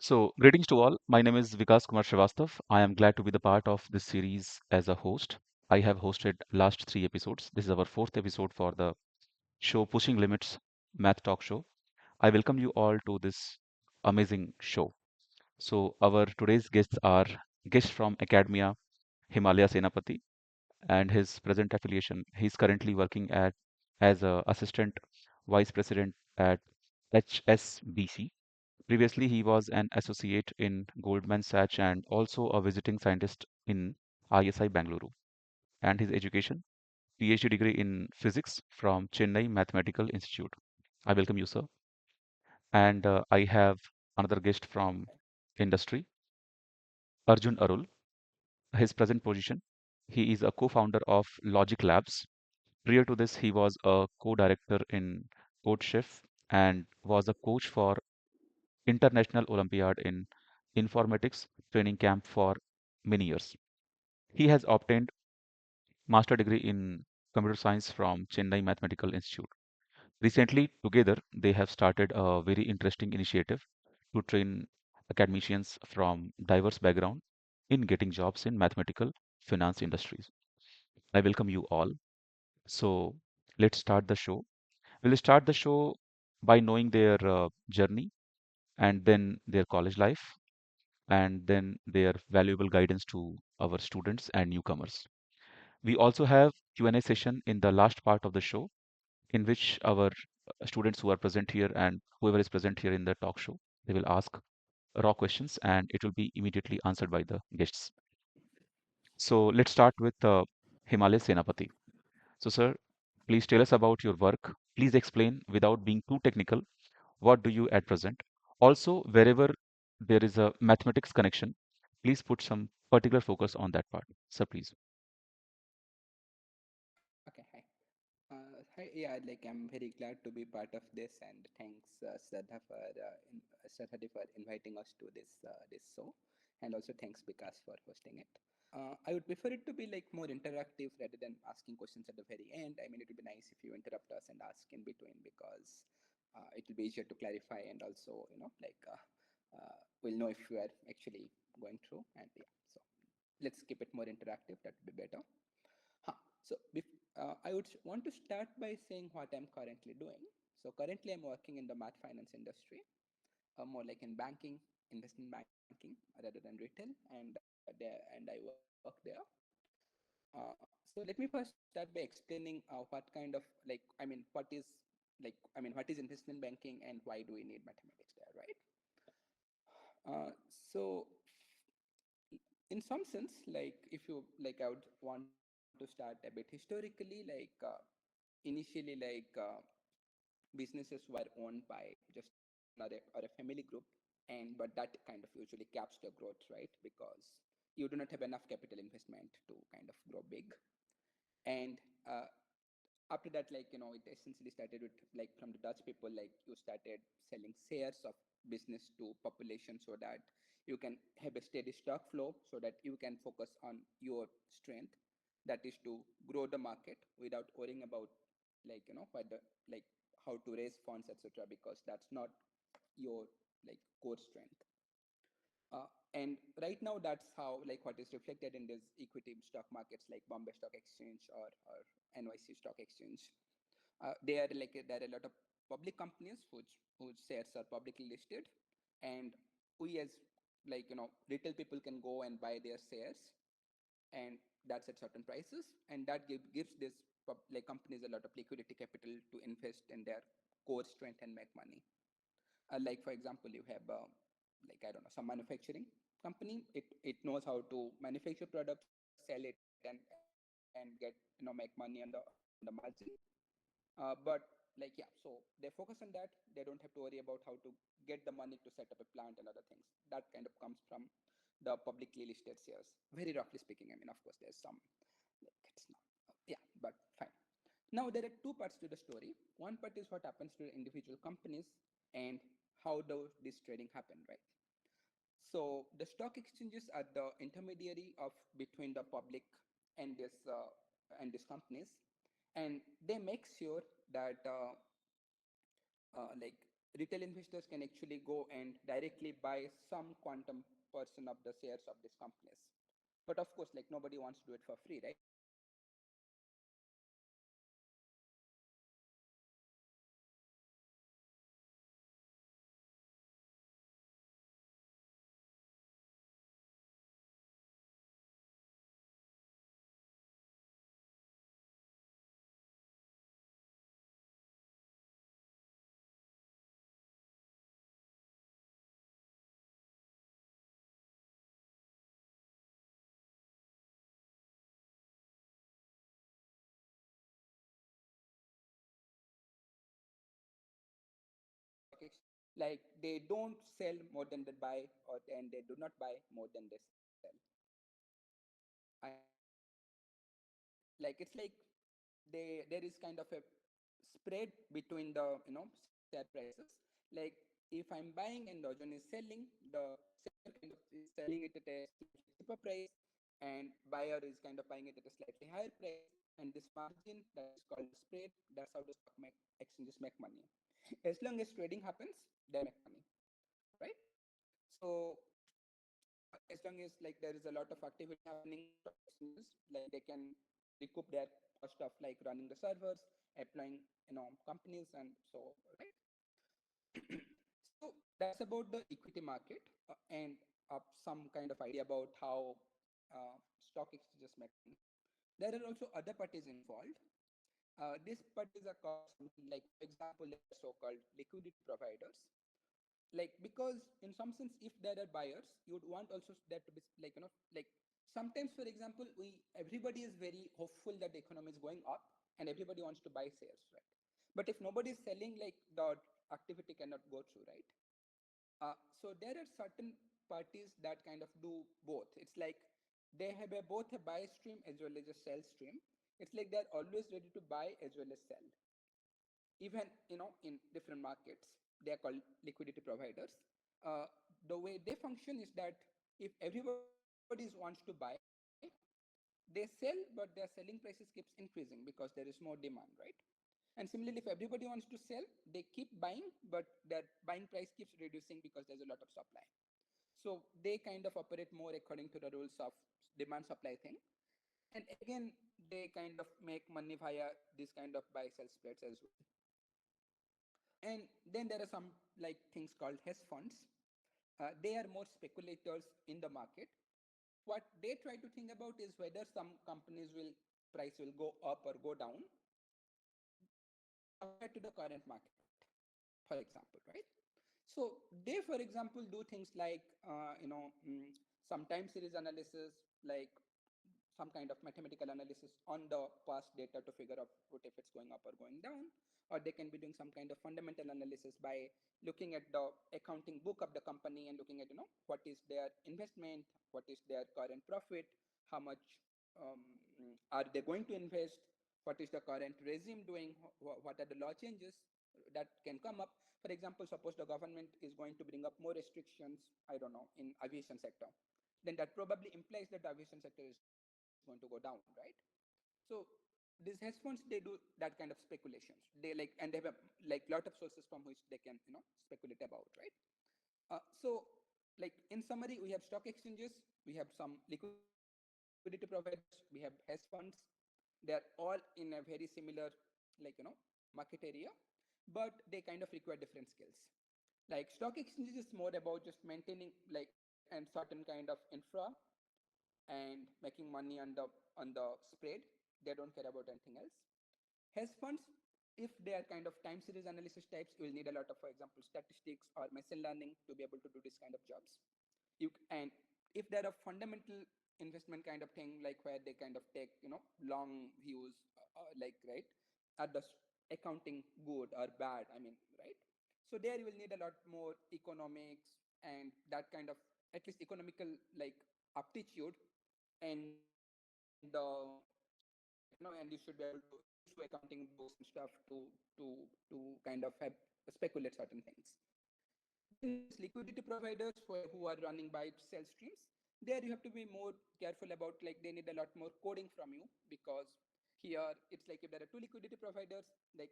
So, greetings to all. My name is Vikas Kumar Srivastav. I am glad to be the part of this series as a host. I have hosted last three episodes. This is our fourth episode for the show Pushing Limits Math Talk Show. I welcome you all to this amazing show. So, our today's guests are guests from Academia Himalaya Senapati and his present affiliation. He's currently working at as a assistant vice president at HSBC. Previously, he was an associate in Goldman Sachs and also a visiting scientist in ISI Bangalore. And his education, PhD degree in physics from Chennai Mathematical Institute. I welcome you, sir. And I have another guest from industry, Arjun Arul. His present position, he is a co-founder of Logic Labs. Prior to this, he was a co-director in CodeChef and was a coach for International Olympiad in Informatics training camp for many years. He has obtained master degree in computer science from Chennai Mathematical Institute. Recently, together, they have started a very interesting initiative to train academicians from diverse background in getting jobs in mathematical finance industries. I welcome you all. So let's start the show. We'll start the show by knowing their journey and then their college life and then their valuable guidance to our students and newcomers. We also have Q&A session in the last part of the show in which our students who are present here and whoever is present here in the talk show, they will ask raw questions and it will be immediately answered by the guests. So let's start with Himalaya Senapati. So sir, please tell us about your work. Please explain without being too technical. What do you at present? Also, wherever there is a mathematics connection, please put some particular focus on that part. Sir, please. Okay, hi. Yeah, like I'm very glad to be part of this, and thanks, Shraddha for inviting us to this show, and also thanks Vikas for hosting it. I would prefer it to be like more interactive rather than asking questions at the very end. I mean, it would be nice if you interrupt us and ask in between because it will be easier to clarify, and also we'll know if we are actually going through. And yeah, so let's keep it more interactive. That would be better. Huh. I would want to start by saying what I'm currently doing. So currently I'm working in the math finance industry, more like in banking, investment banking rather than retail, and I work there. So let me first start by explaining what kind of what is investment banking and why do we need mathematics there, right? So in some sense, like if you like, I would want to start a bit historically, initially businesses were owned by just one or a family group, and but that kind of usually caps the growth, right? Because you do not have enough capital investment to kind of grow big. And after that, it essentially started with like from the Dutch people, like you started selling shares of business to population so that you can have a steady stock flow so that you can focus on your strength, that is to grow the market without worrying about whether like how to raise funds, etc., because that's not your like core strength. And right now, that's how like what is reflected in these equity stock markets like Bombay Stock Exchange or NYC Stock Exchange. There are a lot of public companies whose shares are publicly listed, and we as retail people can go and buy their shares, and that's at certain prices, and that gives this companies a lot of liquidity capital to invest in their core strength and make money. Like for example, you have like I don't know, some manufacturing company. It knows how to manufacture products, sell it, and get make money on the margin. But like yeah, so they focus on that. They don't have to worry about how to get the money to set up a plant and other things. That kind of comes from the publicly listed shares. Very roughly speaking, I mean, of course, there's some like it's not yeah, but fine. Now there are two parts to the story. One part is what happens to the individual companies and how does this trading happen, right? So the stock exchanges are the intermediary of between the public and these companies, and they make sure that retail investors can actually go and directly buy some quantum portion of the shares of these companies. But of course, like nobody wants to do it for free, right? So there are some like companies like stock exchange, like they don't sell more than they buy, or and they do not buy more than they sell. I mean, like it's like there is kind of a spread between the share prices. Like if I'm buying and Dojon is selling, the seller kind of is selling it at a slightly cheaper price, and buyer is kind of buying it at a slightly higher price. And this margin that is called the spread, that's how the exchanges make money. As long as trading happens, they make money, right? So as long as like there is a lot of activity happening on stock exchanges, like they can recoup their cost of like running the servers, applying companies, and so right. So that's about the equity market, and some kind of idea about how stock exchanges make money. There are also other parties involved. These parties are called something like, for example, they are so-called liquidity providers. Like because in some sense, if there are buyers, you would want also that to be like like sometimes, for example, we everybody is very hopeful that the economy is going up, and everybody wants to buy shares, right? But if nobody is selling, like the activity cannot go through, right? So there are certain parties that kind of do both. It's like they have both a buy stream as well as a sell stream. It's like they're always ready to buy as well as sell. Even in different markets, they are called liquidity providers. Uh, the way they function is that if everybody wants to buy, they sell, but their selling prices keeps increasing because there is more demand, right? And similarly, if everybody wants to sell, they keep buying, but their buying price keeps reducing because there's a lot of supply. So they kind of operate more according to the rules of demand supply thing. And again, they kind of make money via this kind of buy sell spreads as well. And then there are some like things called hedge funds. They are more speculators in the market. What they try to think about is whether some companies will price will go up or go down compared to the current market, for example, right? So they, for example, do things like some time series analysis, like some kind of mathematical analysis on the past data to figure out what if it's going up or going down. Or they can be doing some kind of fundamental analysis by looking at the accounting book of the company and looking at what is their investment, what is their current profit, how much um, are they going to invest, what is the current regime doing, what are the law changes that can come up. For example, suppose the government is going to bring up more restrictions, I don't know, in aviation sector, then that probably implies that the aviation sector is going to go down, right? So these hedge funds, they do that kind of speculations. They like, and they have like lot of sources from which they can speculate about, right? So like in summary, we have stock exchanges, we have some liquidity providers, we have hedge funds. They're all in a very similar like market area, but they kind of require different skills. Like stock exchanges is more about just maintaining like and certain kind of infra and making money on the spread. They don't care about anything else. Hedge funds, if they are kind of time series analysis types, you will need a lot of, for example, statistics or machine learning to be able to do this kind of jobs. And if they're a fundamental investment kind of thing, like where they kind of take long views, like right, are the accounting good or bad? I mean, right? So there you will need a lot more economics and that kind of at least economical like aptitude, and and you should be able to read through accounting books and stuff to kind of have speculate certain things. Then there is liquidity providers who are running buy sell streams. There you have to be more careful about, like they need a lot more coding from you, because here it's like if there are two liquidity providers, like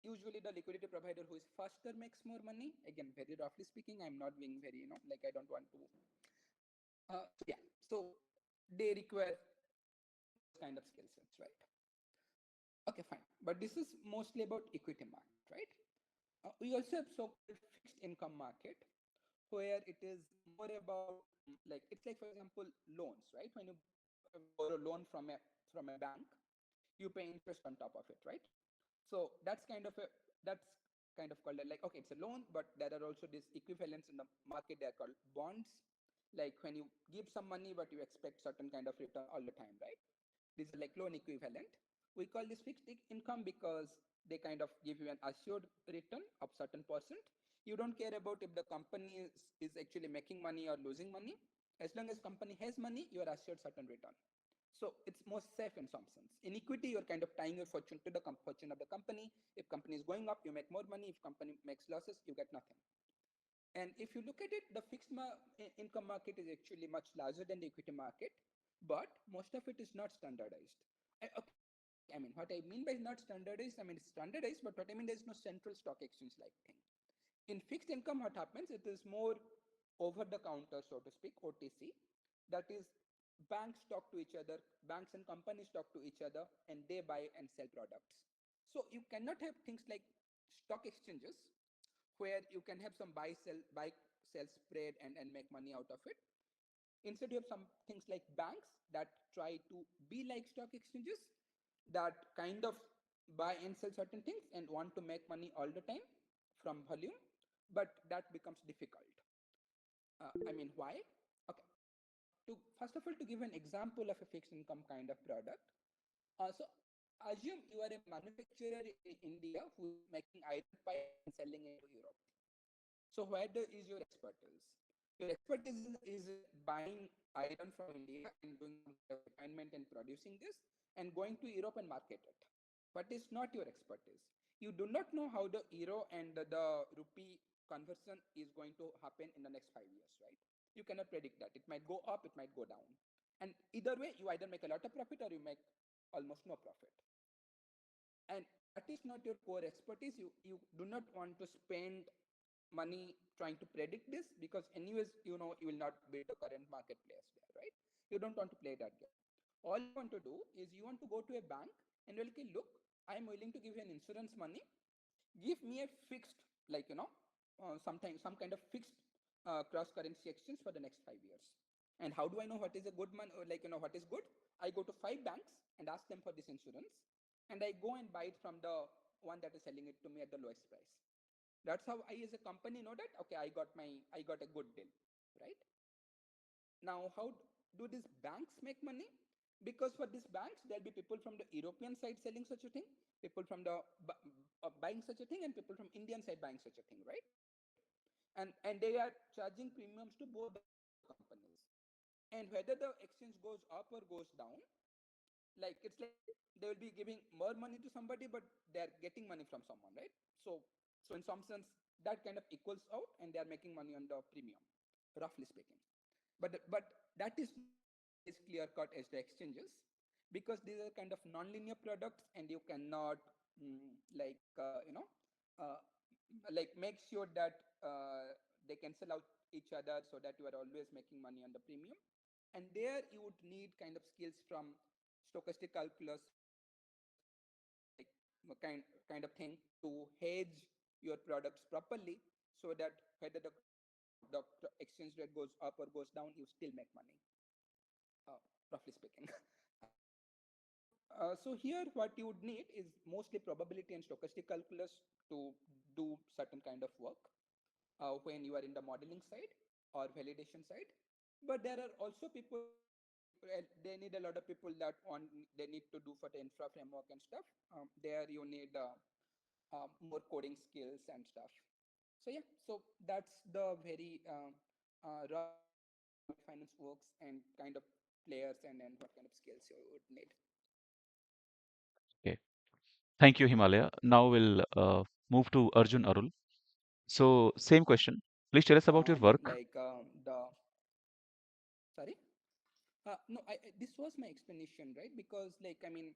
usually the liquidity provider who is faster makes more money. Again, very roughly speaking, I'm not being very, like I don't want to. So yeah, so they require those kind of skill sets, right? Okay, fine. But this is mostly about equity market, right? We also have so-called fixed income market, where it is more about like it's like, for example, loans, right? When you borrow loan from a bank, you pay interest on top of it, right? So that's kind of called like, okay, it's a loan, but there are also these equivalents in the market. They are called bonds. Like when you give some money, but you expect certain kind of return all the time, right? This is like loan equivalent. We call this fixed income because they kind of give you an assured return of certain percent. You don't care about if the company is actually making money or losing money. As long as company has money, you are assured certain return. So it's more safe in some sense. In equity, you're kind of tying your fortune to the fortune of the company. If company is going up, you make more money. If company makes losses, you get nothing. And if you look at it, the income market is actually much larger than the equity market, but most of it is not standardized. Okay, what I mean by not standardized, I mean it's standardized, but what I mean, there's no central stock exchange like thing. In fixed income, what happens? It is more over the counter, so to speak, OTC. That is, banks talk to each other, banks and companies talk to each other, and they buy and sell products. So you cannot have things like stock exchanges where you can have some buy sell spread and make money out of it. Instead, you have some things like banks that try to be like stock exchanges, that kind of buy and sell certain things and want to make money all the time from volume, but that becomes difficult. I mean, why? Okay. To first of all, to give an example of a fixed income kind of product. So assume you are a manufacturer in India who is making iron pipe and selling it to Europe. So is your expertise? Your expertise is buying iron from India and doing some kind of refinement and producing this and going to Europe and market it. But it's not your expertise. You do not know how the euro and the rupee conversion is going to happen in the next 5 years, right? You cannot predict that. It might go up, it might go down. And either way, you either make a lot of profit or you make almost no profit. And that is not your core expertise. You do not want to spend money trying to predict this, because anyways, you will not beat the current market players there, right? You don't want to play that game. All you want to do is you want to go to a bank and you're like, "Okay, look, I'm willing to give you an insurance money. Give me a fixed, like, sometimes some kind of fixed cross currency exchange for the next 5 years." And how do I know what is a good money, or like, what is good? I go to 5 banks and ask them for this insurance, and I go and buy it from the one that is selling it to me at the lowest price. That's how I, as a company, know that, okay, I got a good deal, right? Now, how do these banks make money? Because for these banks, there'll be people from the European side selling such a thing, people from the buying such a thing, and people from Indian side buying such a thing, right? And they are charging premiums to both the companies. And whether the exchange goes up or goes down, like it's like they will be giving more money to somebody, but they are getting money from someone, right? So so in some sense, that kind of equals out, and they are making money on the premium, roughly speaking. But that is not as clear cut as the exchanges, because these are kind of non-linear products, and you cannot like uh, like make sure that they cancel out each other, so that you are always making money on the premium. And there you would need kind of skills from stochastic calculus, like kind of thing, to hedge your products properly, so that whether the exchange rate goes up or goes down, you still make money, uh, roughly speaking. So here what you would need is mostly probability and stochastic calculus to do certain kind of work when you are in the modeling side or validation side. But there are also people like, they need a lot of people that want they need to do for the infra framework and stuff. There you need more coding skills and stuff. So yeah, so that's the very rough idea of how finance works, and kind of players, and what kind of skills you would need. Okay. Thank you, Himalaya. Now we'll move to Arjun Arul. So, same question. Please tell us about your work. Like the sorry. No, this was my explanation, right? Because, like, I mean,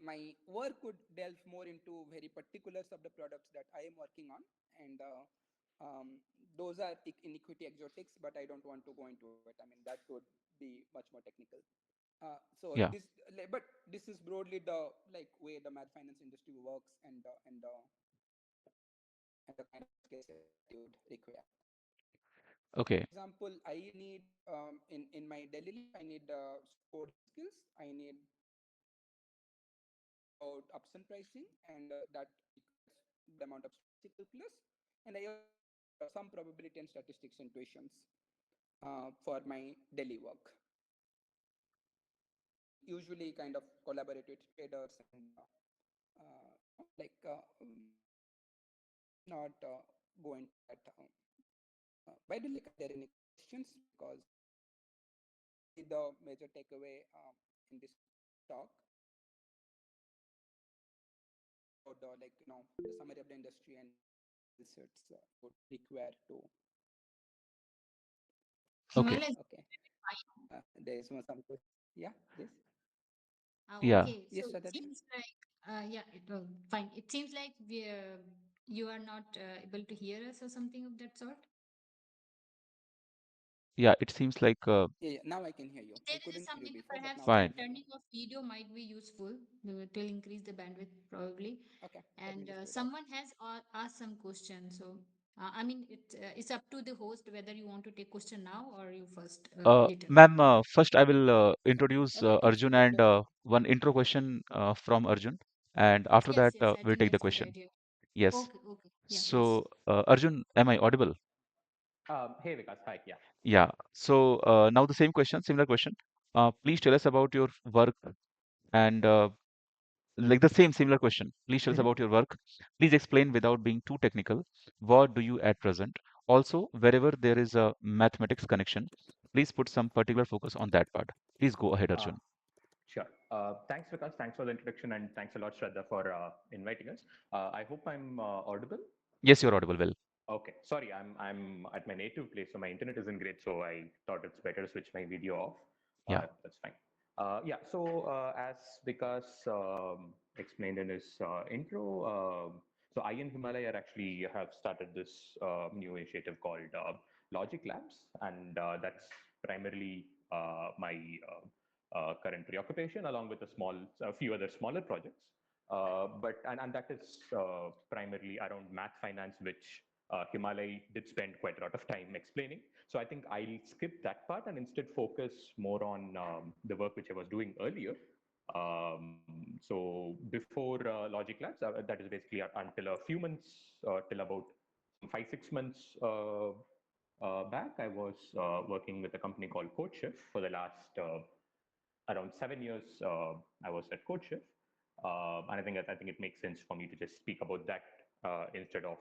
my work would delve more into very particulars of the products that I am working on, and those are inequity exotics, but I don't want to go into it. I mean, that would be much more technical. So Yeah. but this is broadly the like way the math finance industry works, and the kind of use cases that you would require. So, Okay. for example, I need in my daily life, I need coding skills. I need know about option pricing, and that requires good amount of statistical plus. And I also need some probability and statistics intuitions for my daily work. I usually kind of collaborate with traders and like let's not go into that. By the way, like, are there any questions? Because usually the major takeaway in this talk is about the summary of the industry and what skill sets would require to. Okay. Himalaya is Okay, there is some question. Yeah, yes, Yeah. okay. So yes, it Shraddha. seems like, yeah, fine. It seems like you are not able to hear us or something of that sort. Yeah. It seems like Yeah, yeah, now I can hear you. If there I is couldn't hear you something, before, but perhaps now I can fine. hear you. turning off video might be useful to increase the bandwidth probably. Okay, let me And just do that. someone has asked some questions. So, I mean, it's up to the host whether you want to take question now or you first later. Ma'am, first I will introduce Okay, okay, Arjun, let's and do that. one intro question from Arjun, and after Yes, that yes, I we'll think take the that's a good question. idea. Yes. Okay, okay. Yeah, please. So, Arjun, am I audible? Hey Vikas, hi. Yeah. Yeah. So now the same question, similar question. Please tell us about your work and like the same similar question. Please tell us Mhm. about your work. Please explain without being too technical. What do you at present? Also, wherever there is a mathematics connection, please put some particular focus on that part. Please go ahead, Uh, Arjun. sure. Thanks Vikas. Thanks for the introduction and thanks a lot Shraddha for inviting us. I hope I'm audible. Yes, you're audible. Well, Okay. Sorry, I'm at my native place, so my internet isn't great. So I thought it's better to switch my video off. yeah, That's fine. Yeah. So as Vikas explained in his intro, so I and Himalaya actually have started this new initiative called Logic Labs, and that's primarily my current preoccupation, along with a few other smaller projects. And that is primarily around math finance, which Himalay did spend quite a lot of time explaining. So I think I'll skip that part and instead focus more on the work which I was doing earlier. So before Logic Labs, that is basically until a few months, till about 5 6 months back, I was working with a company called CodeShift for the last around 7 years. I was at CodeShift, and I think it makes sense for me to just speak about that instead of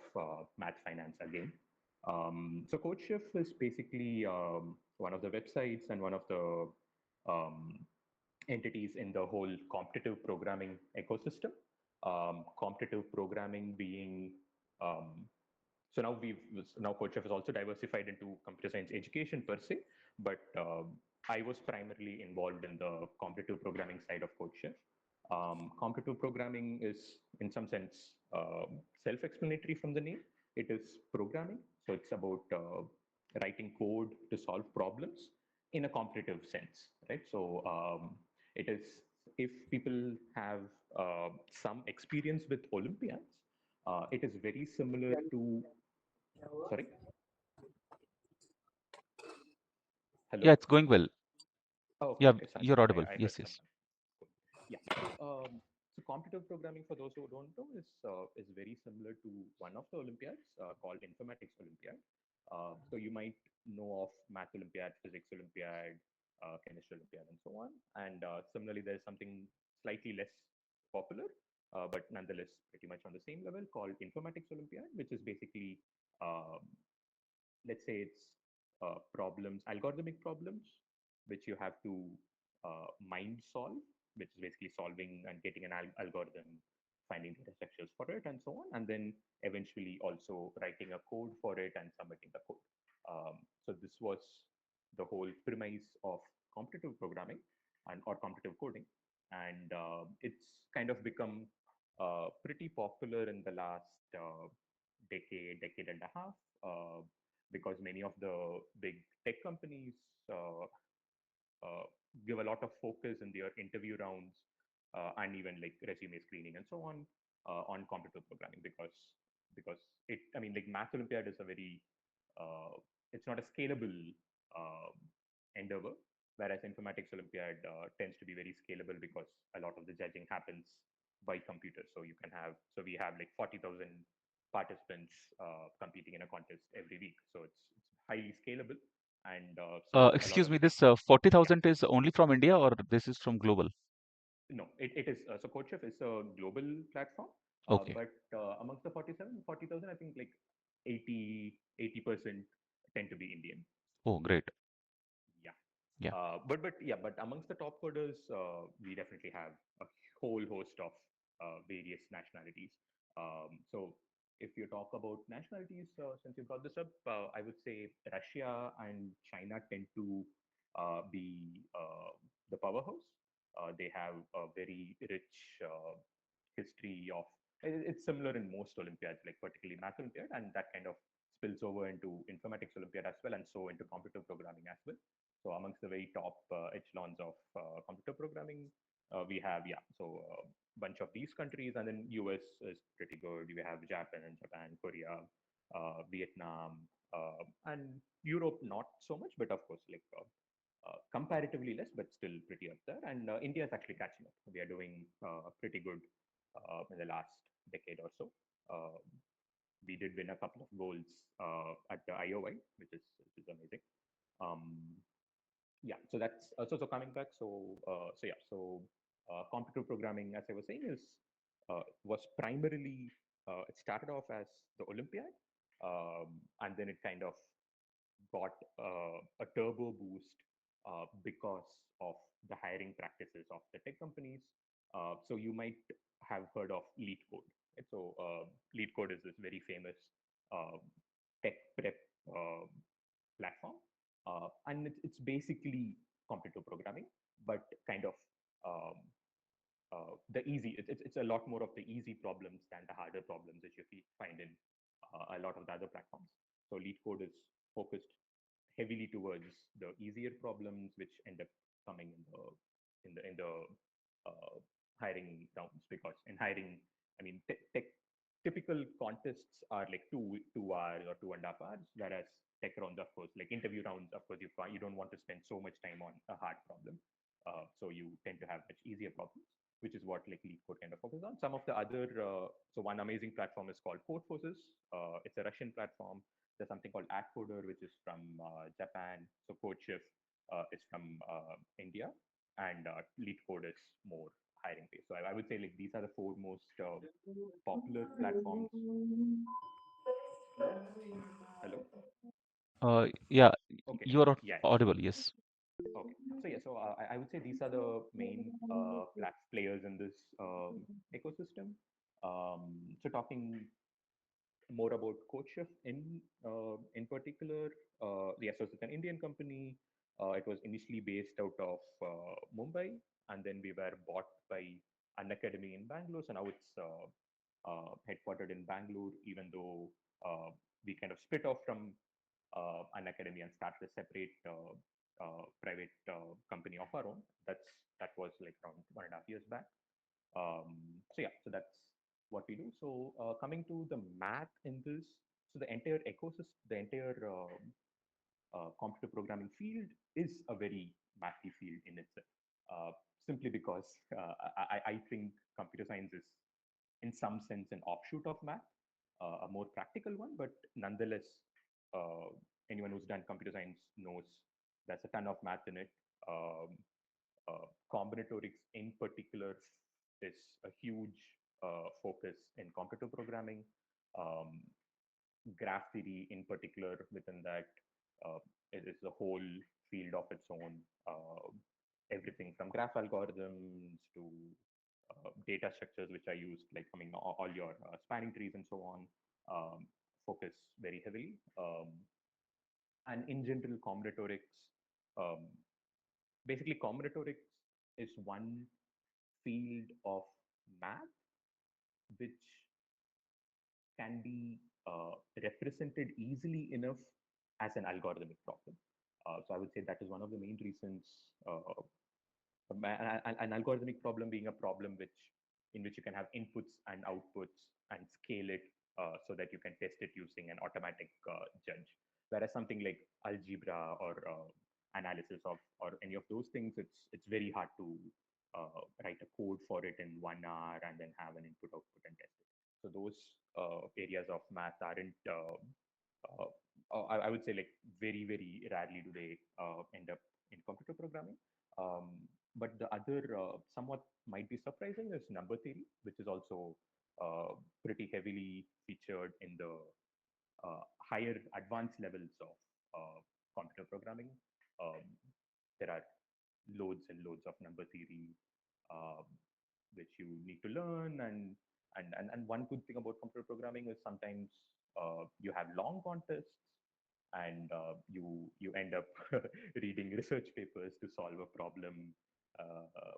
math finance again. So CodeShift is basically one of the websites and one of the um, entities in the whole competitive programming ecosystem. Competitive programming being so now CodeChef is also diversified into computer science education per se, but I was primarily involved in the competitive programming side of CodeChef. Competitive programming is, in some sense, self-explanatory from the name. It is programming, so it's about writing code to solve problems in a competitive sense, right? So it is, if people have some experience with Olympiads, it is very similar to, sorry, yeah, hello. it's going well. Oh, okay, Yeah, okay. So I you're think audible. I heard Yes, some yes. noise. Cool. Yeah. So competitive programming, for those who don't know, is very similar to one of the Olympiads called Informatics Olympiad. So you might know of Math Olympiad, Physics Olympiad, Chemistry Olympiad, and so on. And similarly, there's something slightly less popular, but nonetheless pretty much on the same level, called Informatics Olympiad, which is basically um, let's say it's problems, algorithmic problems, which you have to mind solve, which is basically solving and getting an algorithm, finding data structures for it, and so on, and then eventually also writing a code for it and submitting the code. So this was the whole premise of competitive programming and or competitive coding. and it's kind of become pretty popular in the last decade and a half, uh, because many of the big tech companies uh, uh, give a lot of focus in their interview rounds, and even like resume screening and so on computer programming, because it, I mean, like Math Olympiad is a very uh, it's not a scalable uh, endeavor, whereas Informatics Olympiad tends to be very scalable because a lot of the judging happens by computer. So you can have, so we have like 40,000 participants competing in a contest every week. So it's highly scalable, and so a lot Excuse of me, the big, this yeah. 40,000 is only from India or this is from global? No, it is. So CodeChef is a global platform, Okay. but amongst the 40,000, I think like 80% tend to be Indian. Oh, great. Yeah. Yeah. But yeah, but amongst the top coders, we definitely have a whole host of various nationalities. So if you talk about nationalities, since you brought this up, I would say Russia and China tend to be the powerhouse. They have a very rich history of. It's similar in most Olympiads, like particularly Math Olympiad, and that kind of spills over into Informatics Olympiad as well, and so into computer programming as well. So amongst the very top echelons of computer programming, we have, yeah, so a bunch of these countries, and then US is pretty good. We have Japan, Korea, Vietnam, and Europe not so much, but of course like comparatively less, but still pretty up there. And India is actually catching up. We are doing pretty good in the last decade or so. Uh, we did win a couple of goals at the IOI, which is amazing. Um, yeah, so that's so coming back. So yeah, so computer programming, as I was saying, is was primarily it started off as the Olympiad, and then it kind of got a turbo boost because of the hiring practices of the tech companies. So you might have heard of LeetCode. Right? So LeetCode is this very famous uh, tech prep platform, and it's basically computer programming, but kind of um, the easy. It's a lot more of the easy problems than the harder problems that you find in a lot of the other platforms. So LeetCode is focused heavily towards the easier problems, which end up coming in the uh, hiring rounds. Because in hiring, I mean, typical contests are like 2 hours or 2.5 hours, whereas tech rounds, of course, like interview rounds, of course, you don't want to spend so much time on a hard problem, so you tend to have much easier problems, which is what like LeetCode kind of focuses on. Some of the other, so one amazing platform is called Codeforces. It's a Russian platform. There's something called AdCoder, which is from Japan. So CodeShift is from India, and LeetCode is more hiring based. So I would say like these are the four most popular platforms. Hello. Yeah, Okay. you are Yeah. audible. Yes. Okay. So yeah. So I would say these are the main players in this ecosystem. So talking more about CodeShift in particular. Yes, so it's an Indian company. It was initially based out of Mumbai, and then we were bought by an academy in Bangalore. So now it's headquartered in Bangalore, even though we kind of split off from an academy and started a separate private company of our own. That was like around 1.5 years back. So yeah, so that's what we do. So coming to the math in this, so the entire ecosystem, the entire computer programming field is a very mathy field in itself. Uh, Simply because I think computer science is, in some sense, an offshoot of math, a more practical one, but nonetheless, uh, anyone who's done computer science knows there's a ton of math in it. Um, Combinatorics in particular is a huge focus in computer programming. Um, Graph theory in particular within that, it is a whole field of its own. Everything from graph algorithms to data structures, which are used, like, I mean, all your spanning trees and so on, focus very heavily. And in general, combinatorics, um, basically combinatorics is one field of math which can be represented easily enough as an algorithmic problem. So I would say that is one of the main reasons. An algorithmic problem being a problem in which you can have inputs and outputs and scale it so that you can test it using an automatic judge. Whereas something like algebra or analysis of or any of those things, it's very hard to write a code for it in 1 hour and then have an input output and test it. So those areas of math aren't uh, I would say like very rarely do they end up in computer programming. But the other somewhat might be surprising is number theory, which is also pretty heavily featured in the higher advanced levels of computer programming. Um, there are loads and loads of number theory um, which you need to learn, and one good thing about computer programming is sometimes you have long contests and you end up reading research papers to solve a problem uh,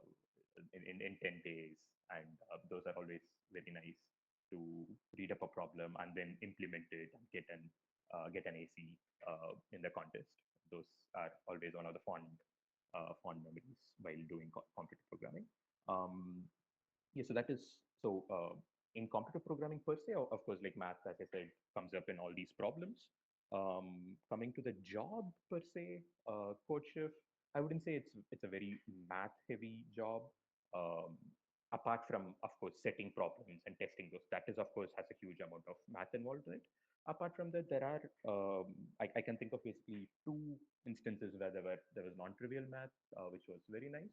in 10 days, and those are always very nice to read up a problem and then implement it and get an AC in the contest. Those are always one of the fond memories while doing computer programming. Um, yeah, so that is so in computer programming per se, of course, like math, as I said, comes up in all these problems. Coming to the job per se, code shift, I wouldn't say it's a very math heavy job. Um, Apart from, of course, setting problems and testing those, that is, of course, has a huge amount of math involved in it. Apart from that, there are I can think of basically two instances where there was non-trivial math, which was very nice.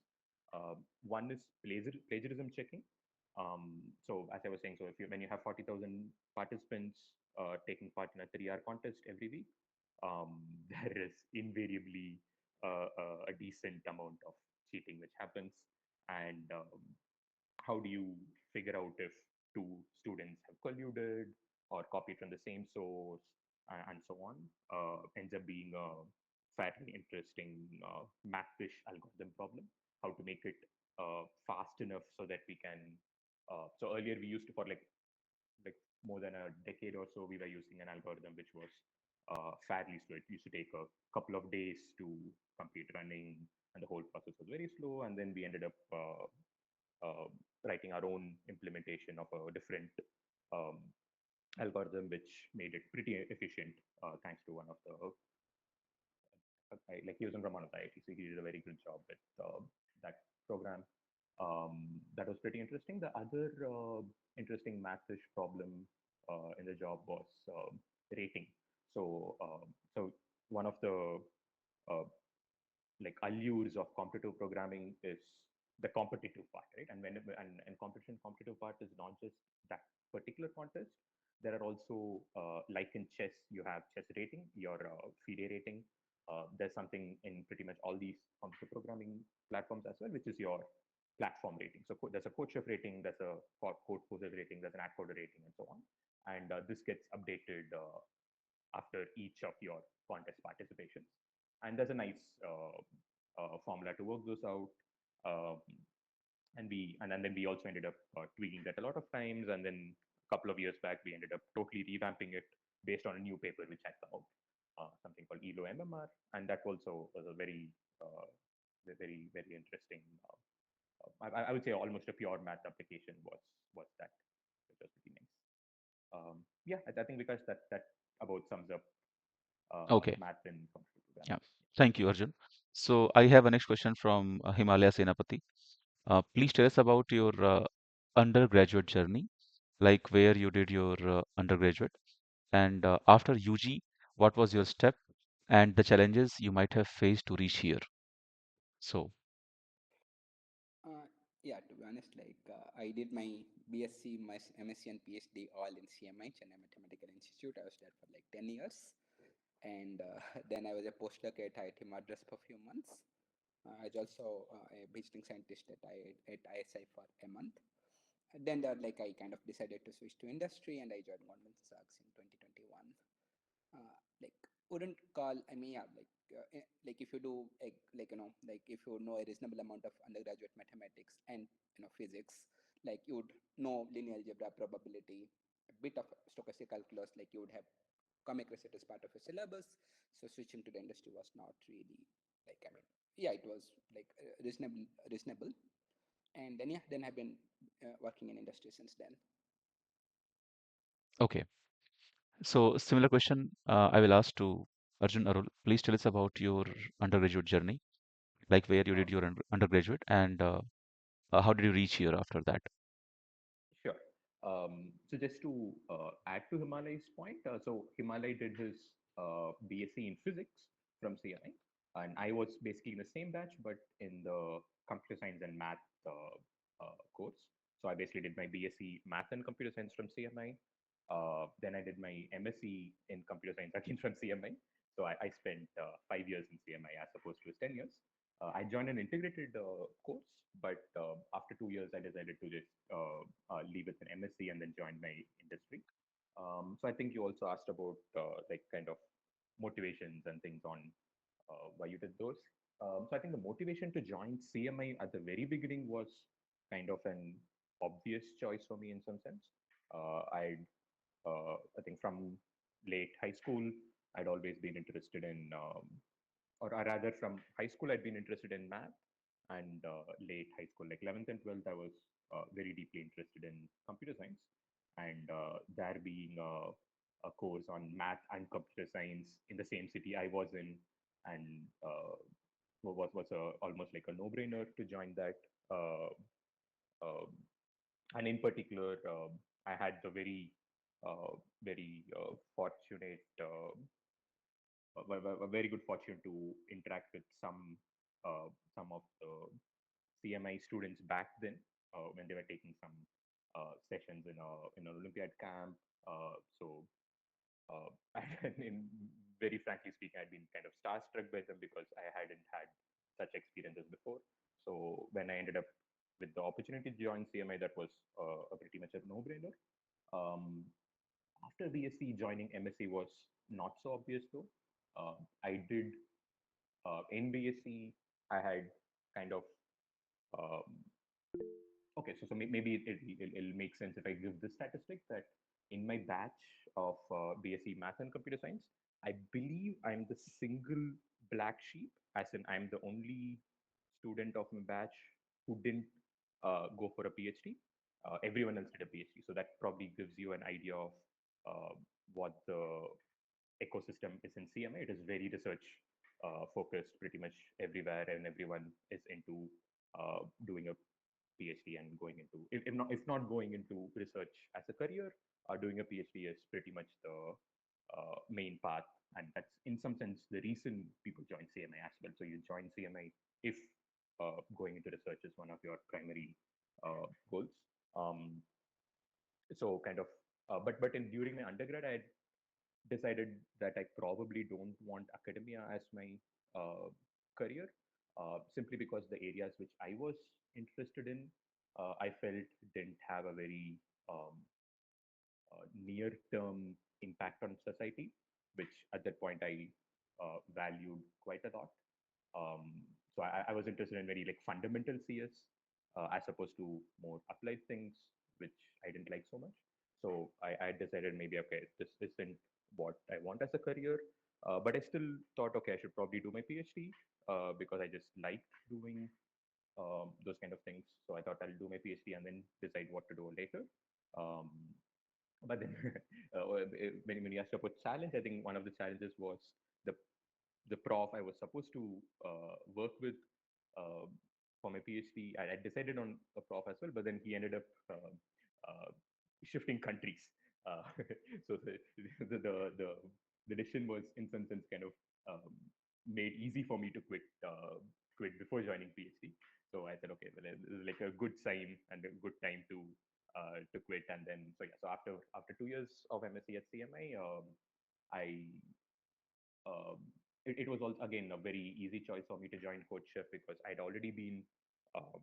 One is plagiarism checking. So as I was saying, so if you when you have 40,000 participants taking part in a 3-hour contest every week, there is invariably a decent amount of cheating which happens. And how do you figure out if two students have colluded or copied from the same source and so on? Ends up being a fairly interesting mathish algorithm problem. How to make it fast enough so that we can. So earlier we used to, for like more than a decade or so, we were using an algorithm which was fairly slow. It used to take a couple of days to complete running, and the whole process was very slow. And then we ended up uh, writing our own implementation of a different um, algorithm, which made it pretty efficient, thanks to one of the like he was from one of the IIT, so he did a very good job with that program. That was pretty interesting. The other interesting mathish problem in the job was rating. So one of the uh, like allures of competitive programming is the competitive part, right? And and competitive part is not just that particular contest. There are also like in chess, you have chess rating, your FIDE rating. There's something in pretty much all these computer programming platforms as well, which is your platform rating. So there's a CodeChef rating, there's a CodePoses rating, there's an AdCoder rating, and so on. And this gets updated after each of your contest participations. And there's a nice formula to work those out. Um, and then we also ended up tweaking that a lot of times. And then a couple of years back, we ended up totally revamping it based on a new paper which had come out, something called ELO MMR, and that also was a very interesting. I would say almost a pure math application was that, which was pretty nice. Yeah, I think because that about sums up Okay. math and computer Yeah. programming. Thank you, Arjun. So I have a next question from Himalaya Senapati. Please tell us about your undergraduate journey, like where you did your undergraduate, and after UG, what was your step and the challenges you might have faced to reach here. So, Uh, yeah, to be honest, I did my BSc, my MSc, and PhD all in CMI, Chennai Mathematical Institute. I was there for like 10 years. And then I was a postdoc at IIT Madras for a few months. I was also a visiting scientist at ISI for a month. And then I kind of decided to switch to industry, and I joined Goldman Sachs in 2021. wouldn't call. I mean, yeah, like if you do like if you know a reasonable amount of undergraduate mathematics and physics, like you would know linear algebra, probability, a bit of stochastic calculus, like you would have come across it as part of a syllabus. So switching to the industry was not really like, I mean, yeah, it was like reasonable. And then yeah, then I've been working in industry since then. Okay. So similar question I will ask to Arjun Arul. Please tell us about your undergraduate journey, like where you did your undergraduate and how did you reach here after that? Sure. So just to add to Himalay's point, so Himalay did his BSc in physics from CMI, and I was basically in the same batch, but in the computer science and math course. So I basically did my BSc math and computer science from CMI. Then I did my MSc in computer science again from CMI. So I spent 5 years in CMI as opposed to 10 years. I joined an integrated course, but after 2 years, I decided to just leave with an MSc and then join my industry. So I think you also asked about like kind of motivations and things on why you did those. So I think the motivation to join CMI at the very beginning was kind of an obvious choice for me in some sense. I think from late high school, I'd always been interested in or rather from high school, I'd been interested in math, and late high school, like 11th and 12th, I was very deeply interested in computer science. And there being a course on math and computer science in the same city I was in, and was almost like a no-brainer to join that. Uh, uh, and in particular, I had the very fortunate a very good fortune to interact with some of the CMI students back then when they were taking some sessions in an Olympiad camp. So in very frankly speaking, I'd been kind of starstruck by them because I hadn't had such experiences before. So when I ended up with the opportunity to join CMI, that was a pretty much a no-brainer. Um, After BSc, joining MSc was not so obvious though. I did in BSc, I had kind of um, okay, so maybe it'll make sense if I give this statistic that in my batch of BSc Math and Computer Science, I believe I'm the single black sheep, as in I'm the only student of my batch who didn't go for a PhD. Everyone else did a PhD, so that probably gives you an idea of uh, what the ecosystem is in CMA. It is very research focused pretty much everywhere, and everyone is into doing a PhD and going into if not going into research as a career, doing a PhD is pretty much the main path, and that's in some sense the reason people join CMI as well. So you join CMI if going into research is one of your primary goals. Um, so kind of, but during my undergrad, I decided that I probably don't want academia as my career, simply because the areas which I was interested in, I felt didn't have a very near-term impact on society, which at that point I valued quite a lot. So I was interested in very like fundamental CS as opposed to more applied things, which I didn't like so much. So I decided maybe okay, this isn't what I want as a career. But I still thought okay, I should probably do my PhD because I just liked doing those kind of things. So I thought I'll do my PhD and then decide what to do later. Um, but then when you asked about challenge, I think one of the challenges was the the prof I was supposed to work with uh, for my PhD. I decided on a prof as well, but then he ended up uh, shifting countries. Uh, so the decision was, in some sense, kind of um, made easy for me to quit before joining PhD. So I said, okay, well, this is like a good sign and a good time to quit. And then, so yeah, so after 2 years of MSc at CMI, I it was also again a very easy choice for me to join CodeChef because I'd already been um,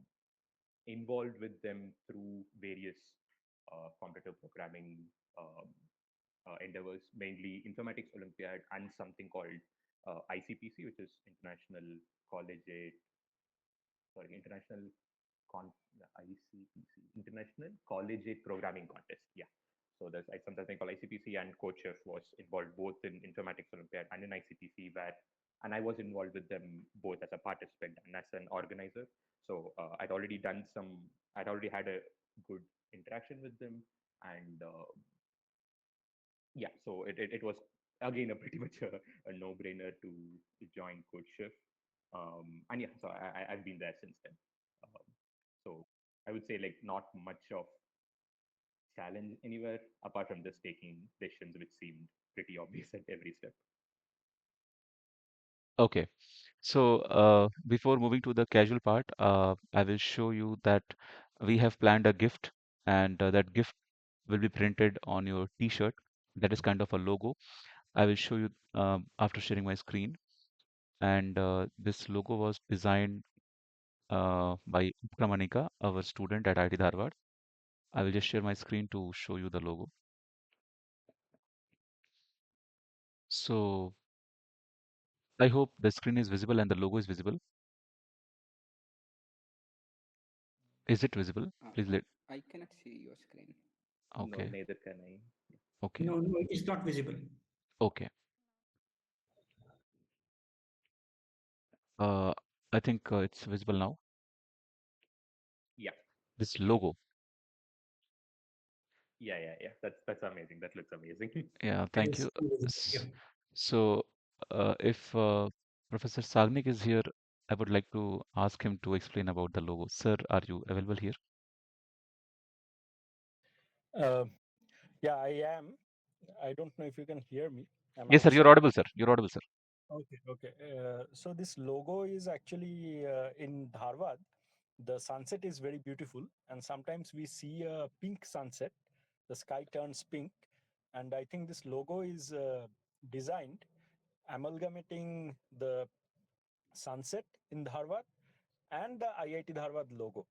involved with them through various computer programming endeavors, mainly Informatics Olympiad and something called ICPC, which is Collegiate, International ICPC, International Collegiate Programming Contest. Yeah. So there's something called ICPC, and Coach Chef was involved both in Informatics Olympiad and in ICPC, and I was involved with them both as a participant and as an organizer. So I'd already had a good interaction with them, and yeah, so it was again a pretty much a no-brainer to join Coach Chef. And yeah, so I've been there since then. Um, so I would say like not much of challenge anywhere apart from just taking decisions which seemed pretty obvious at every step. Okay. So before moving to the casual part, I will show you that we have planned a gift, and that gift will be printed on your t-shirt. That is kind of a logo. I will show you after sharing my screen. And this logo was designed by Upra Manika, our student at IIT Dharwad. I will just share my screen to show you the logo. So I hope the screen is visible and the logo is visible. Is it visible? Please let. I cannot see your screen. No, Okay. neither can I. Okay. No, no, it is not visible. Okay. Uh, I think it's visible now. Yeah, This logo. yeah. That's amazing. That looks amazing. Yeah, thank Yes, you. visible. Yeah. S- So, if Professor Sagnik is here, I would like to ask him to explain about the logo. Sir, are you available here? Uh, yeah, I am. I don't know if you can hear me. I'm Yes, sir, you're outside. audible, sir. You're audible, sir. Okay, okay. So this logo is actually in Dharwad. The sunset is very beautiful, and sometimes we see a pink sunset. The sky turns pink, and I think this logo is designed amalgamating the sunset in Dharwad and the IIT Dharwad logo.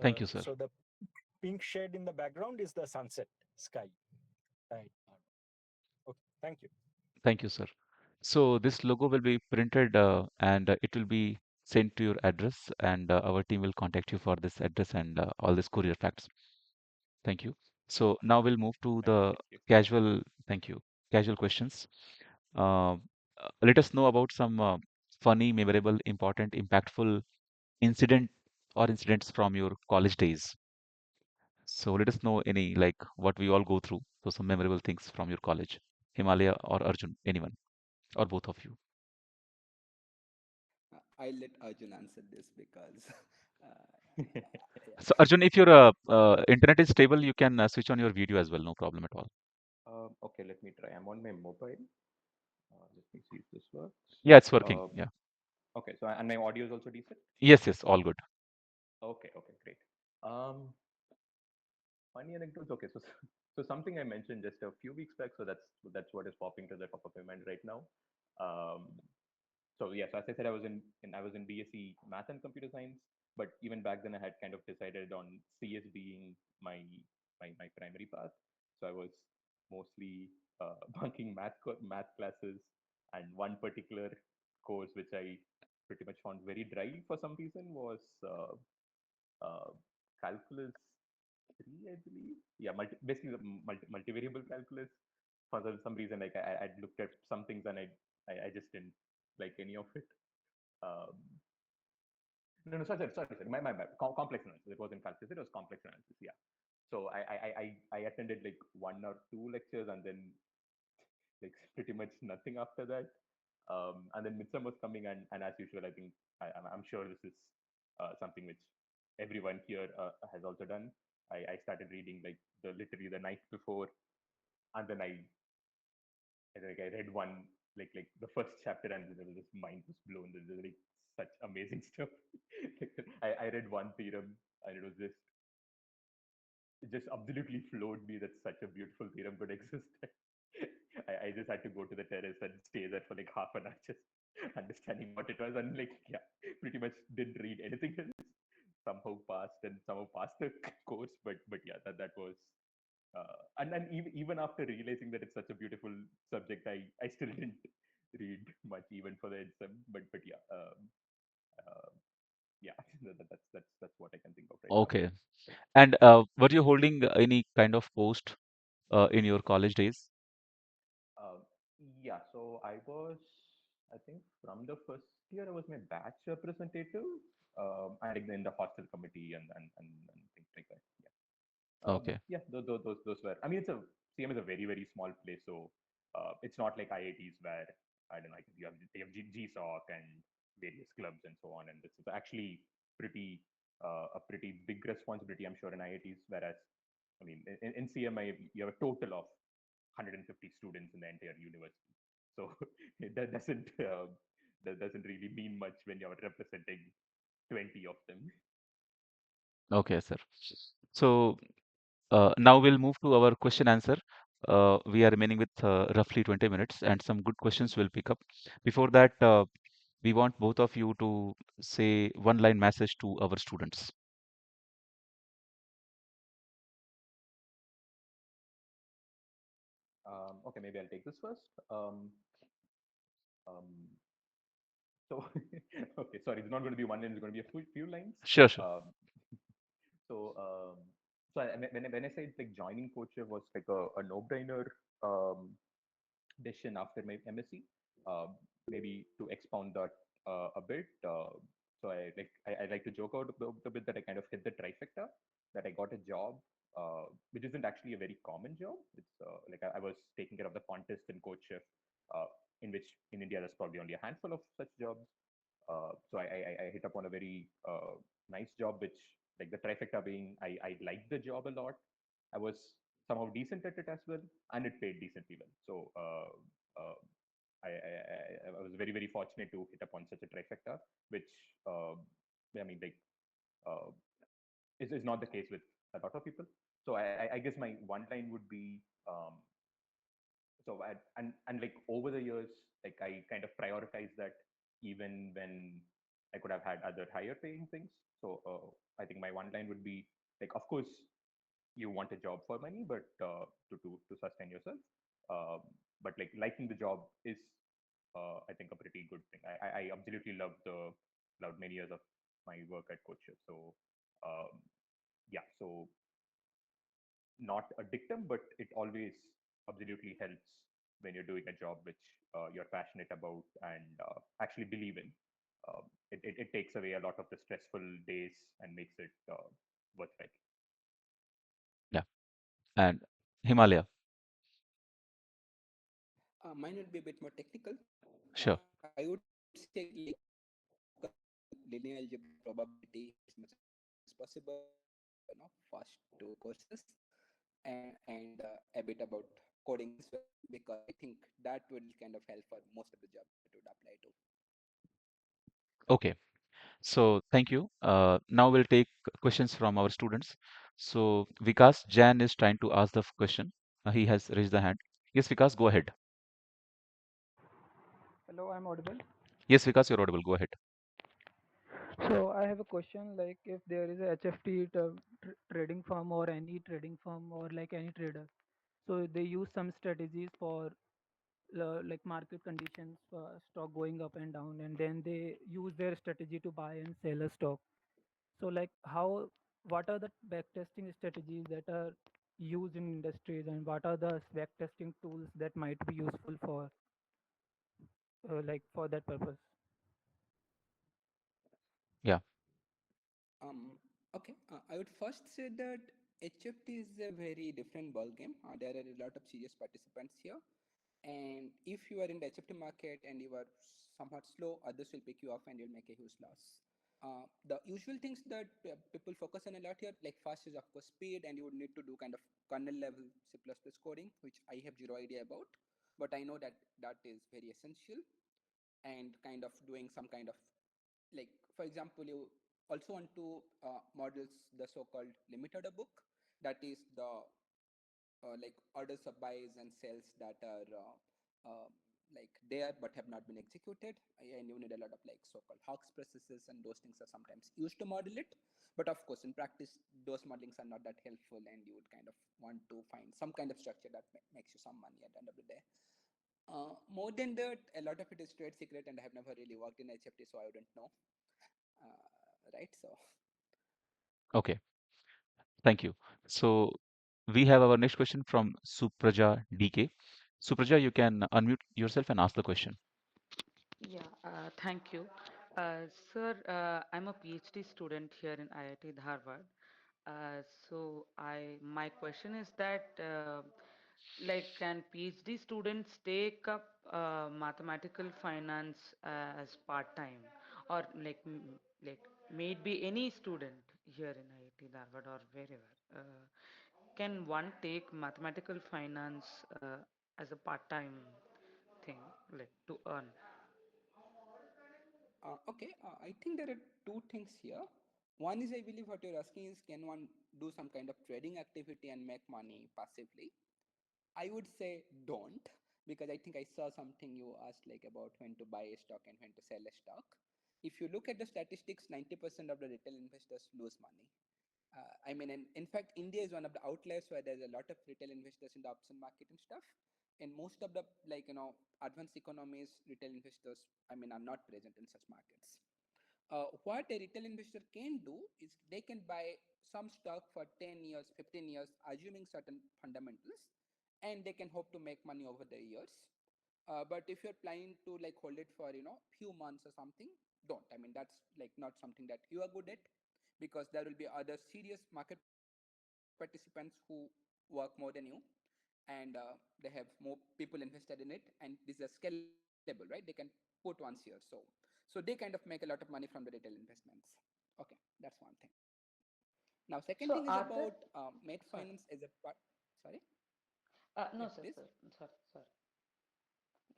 Thank you, sir. So the pink shade in the background is the sunset sky. Right. Okay. Thank you. Thank you, sir. So this logo will be printed and it will be sent to your address, and our team will contact you for this address and all these courier facts. Thank you. So now we'll move to the Thank you. casual, thank you, casual questions. Uh, Let us know about some funny, memorable, important, impactful incident or incidents from your college days. So let us know any, like what we all go through. So some memorable things from your college, Himalaya or Arjun, anyone or both of you. I'll let Arjun answer this because, yeah. So Arjun, if your internet is stable, you can switch on your video as well. No problem at all. Okay, let me try. I'm on my mobile. Let me see if this works. Yeah, it's working. Uh, Yeah. okay, so and my audio is also decent. Yes, yes, all good. Okay, great. Um, Funny anecdotes. Okay, so so something I mentioned just a few weeks back. So that's what is popping to the top of my mind right now. Um, so yes, as I said, I was in BSc Math and Computer Science, but even back then I had kind of decided on CS being my my primary path. So I was mostly bunking math classes, and one particular course which I pretty much found very dry for some reason was uh, calculus 3, I believe. Yeah, basically the multivariable calculus. For some reason, like I'd looked at some things and I just didn't like any of it. Um, no, sorry. My complex analysis. It wasn't calculus. It was complex analysis. Yeah. So I attended like one or two lectures and then like pretty much nothing after that. And then midsummer was coming, and as usual, I think I'm sure this is something which everyone here has also done. I started reading like literally the night before, and then I read one like the first chapter, and there was just mind was blown. There was like such amazing stuff. I read one theorem, and it just absolutely floored me that such a beautiful theorem could exist. I just had to go to the terrace and stay there for like half an hour just understanding what it was, and like yeah, pretty much didn't read anything else. Somehow passed the course, but yeah, that was even after realizing that it's such a beautiful subject, I still didn't read much even for the exam. But yeah, uh, yeah, that's what I can think of right now. Okay. And were you holding any kind of post in your college days? Um, yeah, so I think from the first year, I was my batch representative, and like in the hostel committee and things like that. Yeah. Okay. Yeah, those were. I mean, CM is a very very small place, so it's not like IITs where I don't know, like you have GSOC and various clubs and so on, and this is actually pretty a pretty big responsibility, I'm sure, in IITs. Whereas, I mean, in CMI you have a total of 150 students in the entire university, so that doesn't really mean much when you're representing 20 of them. Okay, sir. So now we'll move to our question answer. We are remaining with roughly 20 minutes, and some good questions will pick up. Before that, we want both of you to say one line message to our students. Okay, maybe I'll take this first. Um, so, okay, sorry, it's not going to be one line, it's going to be a few lines. Sure, sure. Um, so, when I said like joining Coachev was like a no-brainer um, decision after my MSc. Maybe to expound that a bit. So I like to joke out a bit that I kind of hit the trifecta. That I got a job, which isn't actually a very common job. It's like I was taking care of the contest and coach chef, in which in India there's probably only a handful of such jobs. So I hit upon a very nice job, which like the trifecta being I liked the job a lot. I was somehow decent at it as well, and it paid decently well. So uh, I was very very fortunate to hit upon such a trifecta, which uh, I mean like uh, is not the case with a lot of people. So I guess my one line would be and like over the years, like I kind of prioritize that even when I could have had other higher paying things. So I think my one line would be like, of course, you want a job for money, but to sustain yourself. Um, but like liking the job is, I think, a pretty good thing. I absolutely loved many years of my work at Coaches. So um, yeah, so not a dictum, but it always absolutely helps when you're doing a job which you're passionate about and actually believe in. It takes away a lot of the stressful days and makes it worthwhile. Yeah. And Himalaya. Mine would be a bit more technical. Sure. I would say like focus on linear algebra probability as much as possible. First two courses and a bit about coding as well, because I think that will kind of help for most of the jobs that would apply to. Okay. So thank you. Now we'll take questions from our students. So Vikas, Jan is trying to ask the question. He has raised the hand. Yes, Vikas, go ahead. Hello, I'm audible. Yes, Vikas, you're audible. Go ahead. So I have a question like if there is a HFT trading firm or any trading firm or like any trader, so they use some strategies for like market conditions for stock going up and down, and then they use their strategy to buy and sell a stock. So like what are the backtesting strategies that are used in industries, and what are the backtesting tools that might be useful for like for that purpose? Yeah. Okay, I would first say that HFT is a very different ball game. There are a lot of serious participants here, and if you are in the HFT market and you are somewhat slow, others will pick you off and you'll make a huge loss. The usual things that people focus on a lot here, like fast is of course speed, and you would need to do kind of kernel level C++ coding, which I have zero idea about, but I know that that is very essential, and kind of doing some kind of, like, for example, you also want to models the so-called limit order book, that is the like orders of buys and sells that are like there but have not been executed, and you need a lot of like so-called Hawks processes, and those things are sometimes used to model it. But of course, in practice, those modelings are not that helpful, and you would kind of want to find some kind of structure that makes you some money at the end of the day. More than that, a lot of it is trade secret, and I have never really worked in HFT, so I wouldn't know. Right? So, Okay, thank you. So we have our next question from Supraja DK. Supraja, you can unmute yourself and ask the question. Yeah, thank you. Sir, I'm a PhD student here in IIT Dharwad. So my question is that, like, can PhD students take up mathematical finance as part-time, or like maybe any student here in IIT Dharwad or wherever? Can one take mathematical finance as a part-time thing, like to earn? okay, I think there are two things here. One is, I believe what you're asking is, can one do some kind of trading activity and make money passively? I would say don't, because I think I saw something you asked like about when to buy a stock and when to sell a stock. If you look at the statistics, 90% of the retail investors lose money. I mean, and in fact, India is one of the outliers where there's a lot of retail investors in the option market and stuff. And most of the like advanced economies, retail investors, I mean, are not present in such markets. What a retail investor can do is they can buy some stock for 10 years, 15 years, assuming certain fundamentals, and they can hope to make money over the years. But if you're planning to like hold it for few months or something, don't. I mean, that's like not something that you are good at, because there will be other serious market participants who work more than you, and they have more people invested in it, and these are scalable, right? They can put once here, so they kind of make a lot of money from the retail investments. Okay, that's one thing. Now second thing is about So made are there? finance as a part. Sorry. Yeah, No, please. sir. Sorry.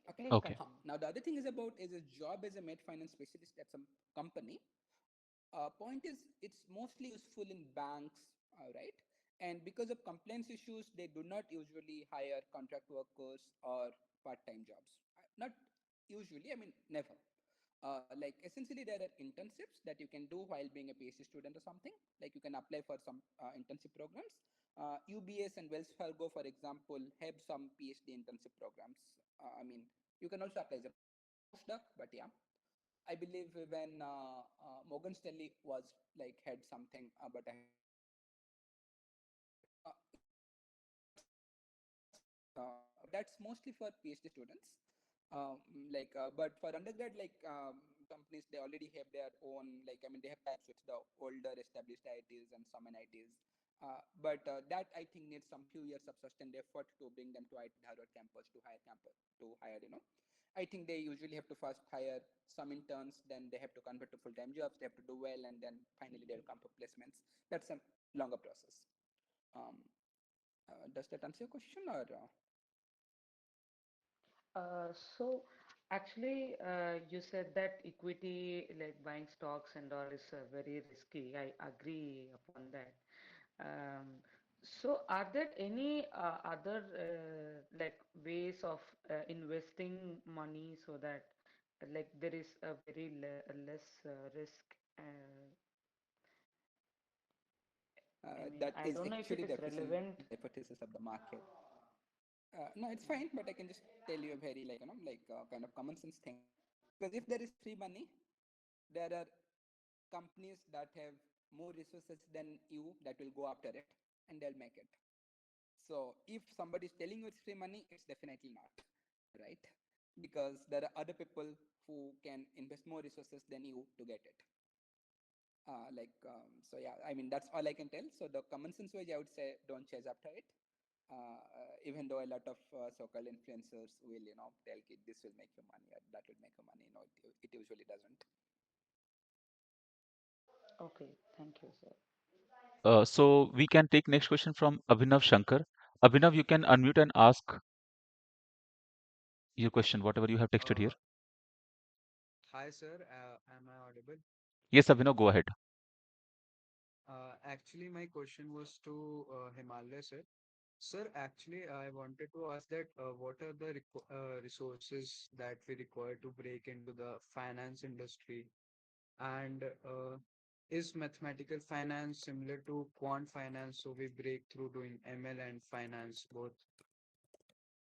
Okay. Please Okay. continue. Now the other thing is about is a job as a made finance specialist at some company. Point is, it's mostly useful in banks, right? And because of compliance issues, they do not usually hire contract workers or part-time jobs. Not usually, I mean never. Like essentially, there are internships that you can do while being a PhD student or something. Like you can apply for some internship programs. UBS and Wells Fargo, for example, have some PhD internship programs. I mean, you can also apply as a postdoc, but yeah, I believe when Morgan Stanley was like had something, but I have not really looked into it. Yeah, but that's mostly for PhD students. But for undergrad, companies, they already have their own. Like, I mean, they have ties with the older established IITs and some NITs. But that I think needs some few years of sustained effort to bring them to IIT Harvard campus to hire. I think they usually have to first hire some interns, then they have to convert to full-time jobs. They have to do well, and then finally they'll come for placements. That's a longer process. Um, does that answer your question, or? So actually, you said that equity, like buying stocks and all, is very risky. I agree upon that. Um, so are there any other like ways of investing money so that like there is a very less risk? I mean, That I is don't know if actually it is the official relevant. hypothesis of the market. No, it's fine, but I can just tell you a very kind of common sense thing. Because if there is free money, there are companies that have more resources than you that will go after it, and they'll make it. So if somebody is telling you it's free money, it's definitely not, right? Because there are other people who can invest more resources than you to get it. So yeah, I mean that's all I can tell. So the common sense way I would say, don't chase after it. Even though a lot of so-called influencers will tell kid this will make you money or that will make you money, it usually doesn't. Okay, thank you, sir. So we can take next question from Abhinav Shankar. Abhinav, you can unmute and ask your question, whatever you have texted here. Uh, Hi, sir. Am I audible? Yes, Abhinav, go ahead. Actually, my question was to Himalaya, sir. Sir, actually, I wanted to ask that what are the resources that we require to break into the finance industry? And is mathematical finance similar to quant finance? So we break through doing ML and finance both.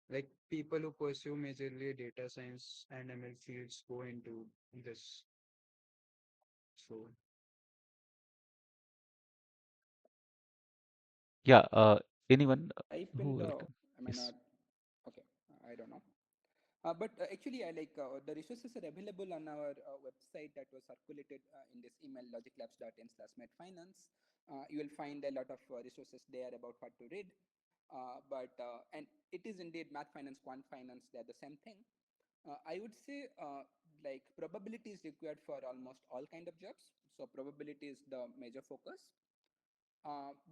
Like people who pursue majorly data science and ML fields go into this. So Yeah, anyone Type in who the, like, I mean, yes. okay, I don't know. But actually, I like the resources are available on our website that was circulated in this email logiclabs.in/medfinance. You will find a lot of resources there about what to read. And it is indeed math finance, quant finance, they're the same thing. I would say like probability is required for almost all kind of jobs. So probability is the major focus.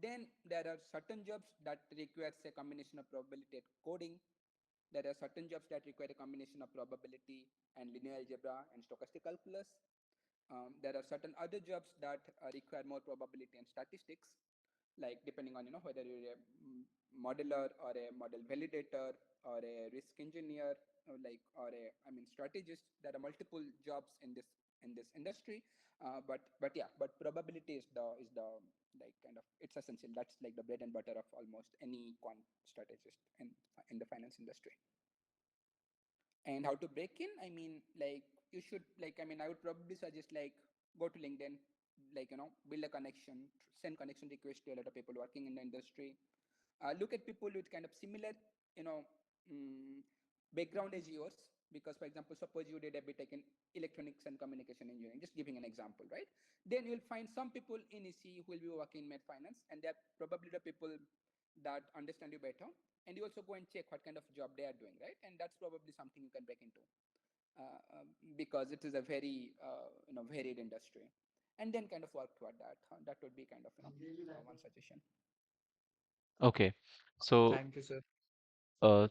Then there are certain jobs that requires a combination of probability and coding. There are certain jobs that require a combination of probability and linear algebra and stochastic calculus. There are certain other jobs that require more probability and statistics, like depending on whether you're a modeler or a model validator or a risk engineer or strategist. There are multiple jobs in this industry. But probability is the like kind of it's essential. That's like the bread and butter of almost any quant strategist in the finance industry. And how to break in, I mean, like you should like I mean I would probably suggest like go to LinkedIn, like build a connection, send connection requests to a lot of people working in the industry. Look at people with kind of similar you know mm, background as yours, because for example, suppose you did a BTech in electronics and communication engineering, just giving an example, right? Then you'll find some people in EC who will be working in med finance, and they're probably the people that understand you better. And you also go and check what kind of job they are doing, right? And that's probably something you can break into, because it is a very varied industry. And then kind of work toward that. That would be kind of one suggestion. Okay. So, thank you, sir. uh,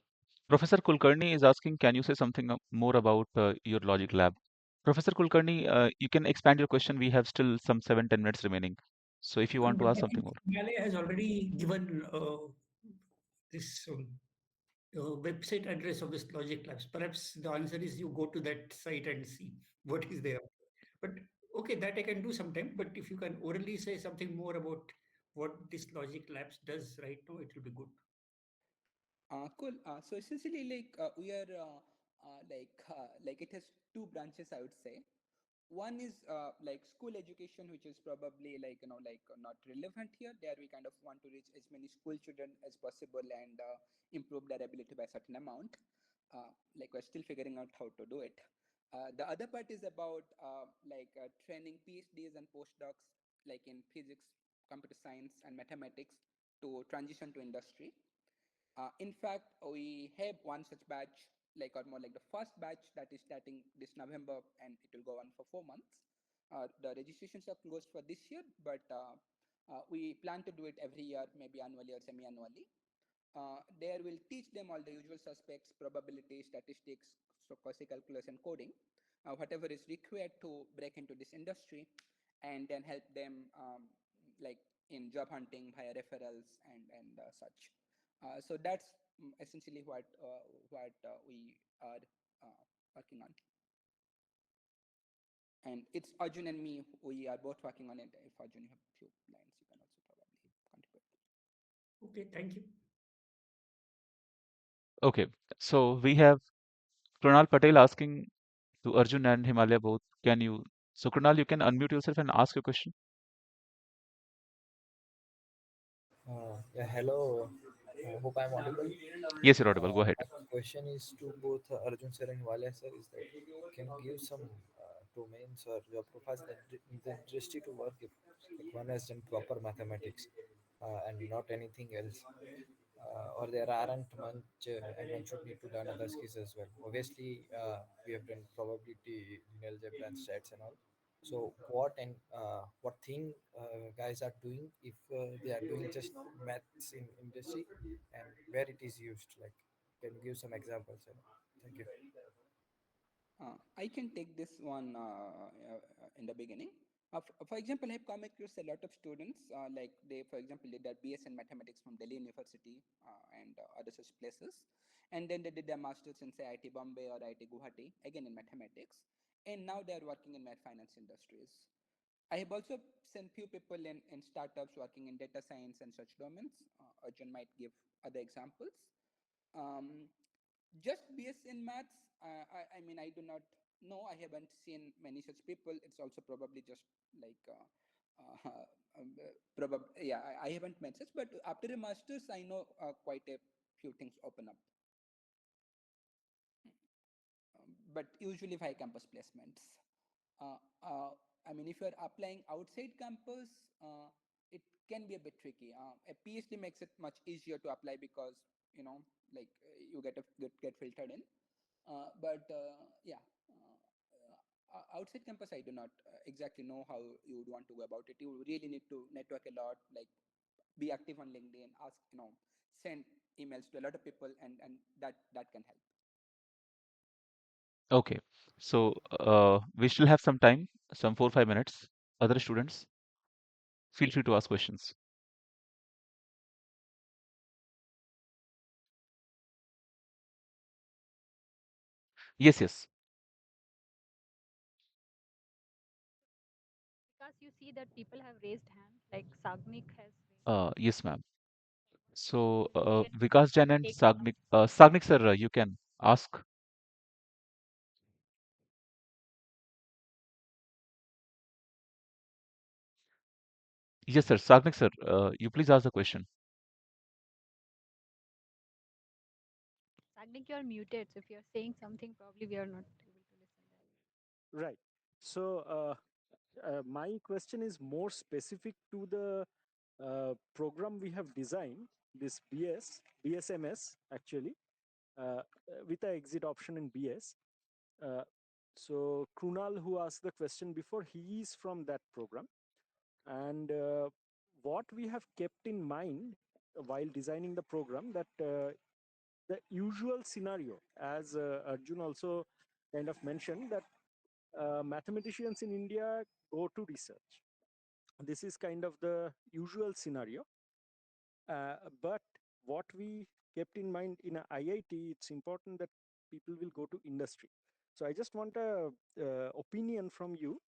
Professor Kulkarni is asking, can you say something more about your logic lab? Professor Kulkarni, you can expand your question. We have still some 7-10 minutes remaining. So if you want But to ask I something think more. Himalaya has already given this website address of this Logic Labs. Perhaps the answer is you go to that site and see what is there. But okay, that I can do sometime. But if you can orally say something more about what this Logic Labs does right now, it will be good. Cool. So essentially, we are like it has two branches, I would say. One is like school education, which is probably not relevant here. There we kind of want to reach as many school children as possible and improve their ability by a certain amount. Like we're still figuring out how to do it. The other part is about training PhDs and postdocs, like in physics, computer science, and mathematics, to transition to industry. In fact, we have one such batch, like or more like the first batch that is starting this November, and it will go on for 4 months. The registration stuff goes for this year, but we plan to do it every year, maybe annually or semi-annually. There will teach them all the usual suspects: probability, statistics, stochastic calculus, and coding, whatever is required to break into this industry, and then help them like in job hunting via referrals and such. So that's essentially what we are working on. And it's Arjun and me. We are both working on it. If Arjun, you have a few lines, you can also probably contribute. Okay, thank you. Okay. So we have Krunal Patel asking to Arjun and Himalaya both. Can you? So Krunal, you can unmute yourself and ask your question. Yeah, hello. Hope I'm audible. Yes, you're audible. Go ahead. My question is to both Arjun sir and Himalaya sir. Is that can you give some domains or job profiles that the industry to work if like one has done proper mathematics and not anything else, or there aren't much, and one should need to learn other skills as well. Obviously, we have done probability, linear algebra, and stats and all. So what thing guys are doing if they are doing just maths in industry and where it is used? Like, can you give some examples? Thank you. I can take this one in the beginning. For example, I have come across a lot of students, like they, for example, did their BS in mathematics from Delhi University and other such places. And then they did their masters in, say, IIT Bombay or IIT Guwahati, again in mathematics. And now they are working in finance industries. I have also seen few people in startups working in data science and such domains. Arjun might give other examples. Um, just BS in maths, I mean, I do not know. I haven't seen many such people. It's also probably just like, yeah, I haven't met such. But after a master's, I know quite a few things open up. But usually high campus placements. Uh, uh, I mean, if you're applying outside campus, it can be a bit tricky. A PhD makes it much easier to apply because you know, like you get filtered in. But yeah, outside campus, I do not exactly know how you would want to go about it. You really need to network a lot, like be active on LinkedIn, ask, send emails to a lot of people, and that can help. Okay. So we still have some time, some 4 5 minutes. Other students, feel free to ask questions. Yes, yes. Because you see that people have raised hands, like Sagnik has raised Yes, ma'am. So hand. Can Vikas Jain and take one of Sagnik sir, you can ask. Yes, sir. Sagnik sir, you please ask the question. Sagnik, you're muted. So if you're saying something, probably we are not able to listen that. Right. So my question is more specific to the program we have designed, this BSMS actually, with the exit option in BS. Uh, so Krunal, who asked the question before, he is from that program. And what we have kept in mind while designing the program, that the usual scenario, as Arjun also kind of mentioned, that mathematicians in India go to research. This is kind of the usual scenario. But what we kept in mind in a IIT, it's important that people will go to industry. So I just want a opinion from you,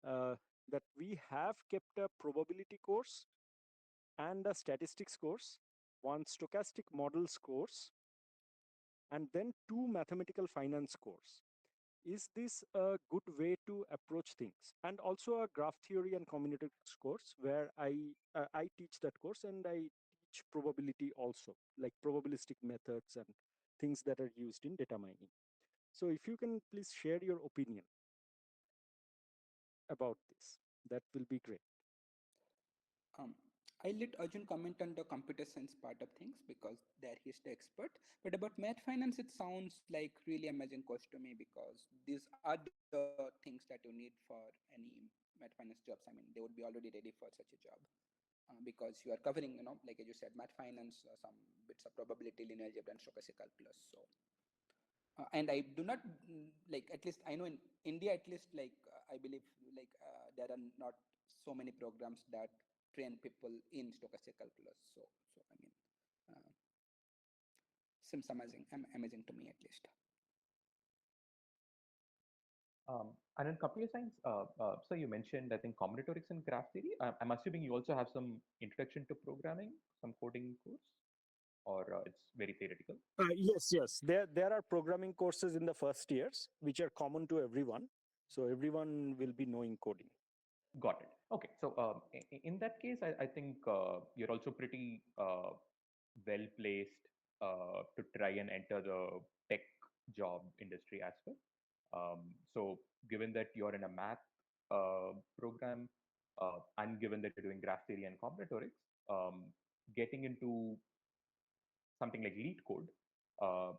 that we have kept a probability course and a statistics course, one stochastic models course, and then two mathematical finance course. Is this a good way to approach things? And also a graph theory and combinatorics course, where I teach that course, and I teach probability also, like probabilistic methods and things that are used in data mining. So if you can please share your opinion about this, that will be great. Um, I'll let Arjun comment on the computer science part of things because there he's the expert. But about math finance, it sounds like really amazing course to me because these are the things that you need for any math finance jobs. I mean, they would be already ready for such a job. Because you are covering, like as you said, math finance, some bits of probability, linear algebra, and stochastic calculus. So, and I do not like, at least I know in India, at least like I believe like there are not so many programs that train people in stochastic calculus. So I mean, uh, seems amazing to me at least. And in computer science, so you mentioned, I think, combinatorics and graph theory. I'm assuming you also have some introduction to programming, some coding course, or it's very theoretical. Yes, yes. There are programming courses in the first years, which are common to everyone. So everyone will be knowing coding. Got it. Okay. So in that case, I think you're also pretty well placed to try and enter the tech job industry as well. So given that you're in a math program, and given that you're doing graph theory and combinatorics, getting into something like lead code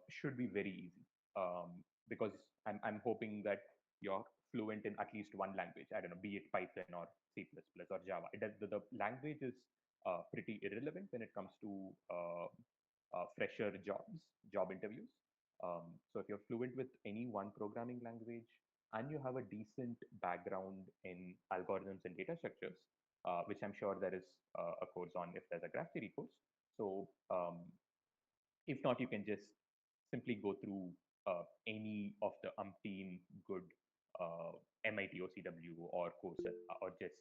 should be very easy, because I'm hoping that you're fluent in at least one language. I don't know, be it Python or C++ or Java. The language is pretty irrelevant when it comes to job interviews. So if you're fluent with any one programming language, and you have a decent background in algorithms and data structures, which I'm sure there is a course on if there's a graph theory course. So if not, you can just simply go through any of the umpteen good MIT OCW or Coursera or just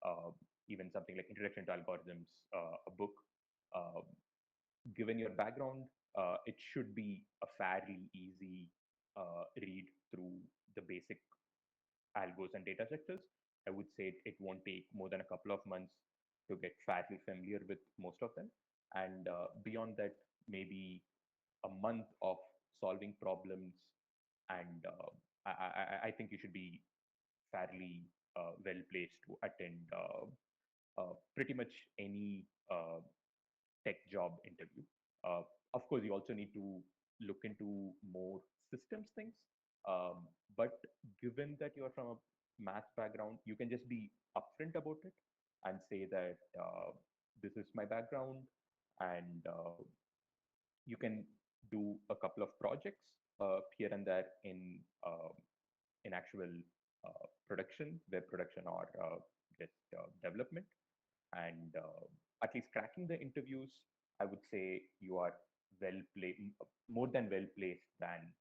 uh, even something like Introduction to Algorithms, a book. Uh, Given your background, it should be a fairly easy read through the basic algos and data structures. I would say it won't take more than a couple of months to get fairly familiar with most of them. And beyond that, maybe a month of solving problems. And I think you should be fairly well placed to attend pretty much any tech job interview. Uh, of course, you also need to look into more systems things. But given that you're from a math background, you can just be upfront about it and say that this is my background, and you can do a couple of projects here and there in actual production, web production, or just development, and at least cracking the interviews, I would say you are well placed, more than well placed than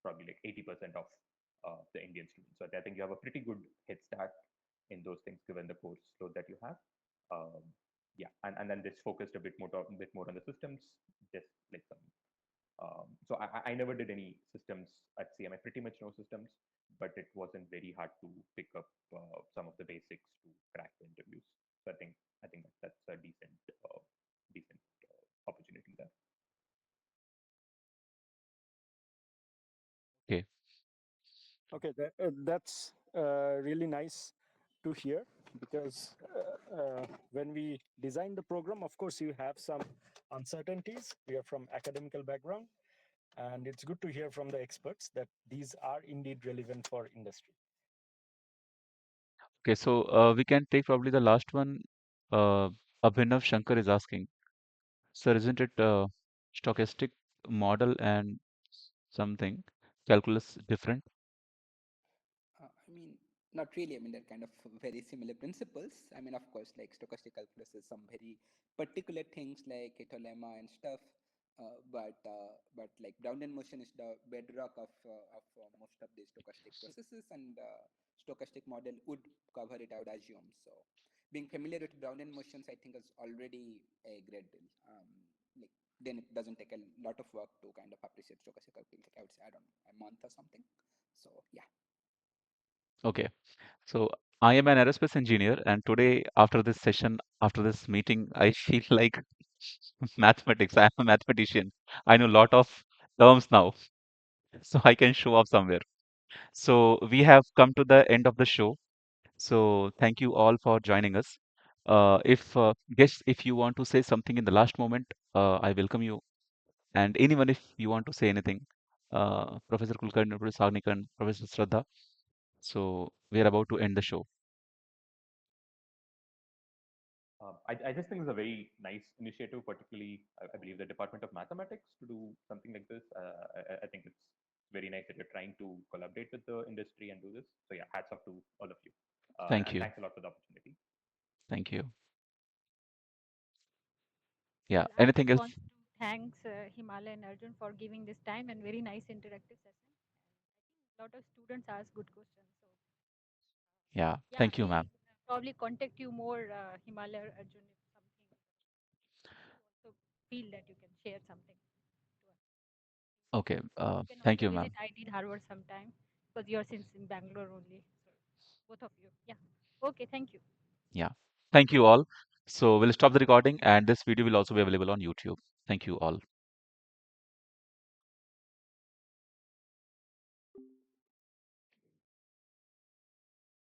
probably like 80% of the Indian students. So I think you have a pretty good head start in those things given the course load that you have. Um, yeah, and then this focused a bit more on the systems, just like some. So I never did any systems at CM. I pretty much know systems, but it wasn't very hard to pick up some of the basics to crack the interviews. So I think that's a decent opportunity there. Okay. Okay, that's really nice to hear because when we design the program, of course, you have some uncertainties. We are from academical background, and it's good to hear from the experts that these are indeed relevant for industry. Okay, so we can take probably the last one. Uh, Abhinav Shankar is asking, sir, isn't it stochastic model and something calculus different? I mean, not really. I mean, they're kind of very similar principles. I mean, of course, like stochastic calculus is some very particular things like Ito lemma and stuff. But like Brownell motion is the bedrock of most of the stochastic processes, and stochastic model would cover it out, I assume. So, being familiar with Brownell motions, I think, is already a great deal. Like then it doesn't take a lot of work to kind of appreciate stochastic calculus. Like I would say, I don't know, a month or something. So yeah. Okay, so I am an aerospace engineer, and today, after this session, after this meeting, I feel like mathematics. I am a mathematician. I know a lot of terms now, so I can show up somewhere. So we have come to the end of the show. So thank you all for joining us. If guests, if you want to say something in the last moment, I welcome you. And anyone, if you want to say anything, Professor Kulkarni, Professor Agnikan, Professor Shraddha. So we are about to end the show. I just think it's a very nice initiative, particularly I believe the Department of Mathematics to do something like this. I think it's very nice that you're trying to collaborate with the industry and do this. So yeah, hats off to all of you, Thank and you. thanks a lot for the opportunity. Thank you. Yeah. Well, I Anything just else? want to thanks Himalaya and Arjun for giving this time and very nice interactive session. A lot of students ask good questions. So Yeah. yeah, Thank you, we'll ma'am. probably contact you more, Himalaya or Arjun, if something you also feel that you can share something to us. Okay. You can Thank also you, visit ma'am. IT Harvard sometime because you're since in Bangalore only. So both of you. Yeah. Okay. Thank you. Yeah. Thank you all. So we'll stop the recording, and this video will also be available on YouTube. Thank you all.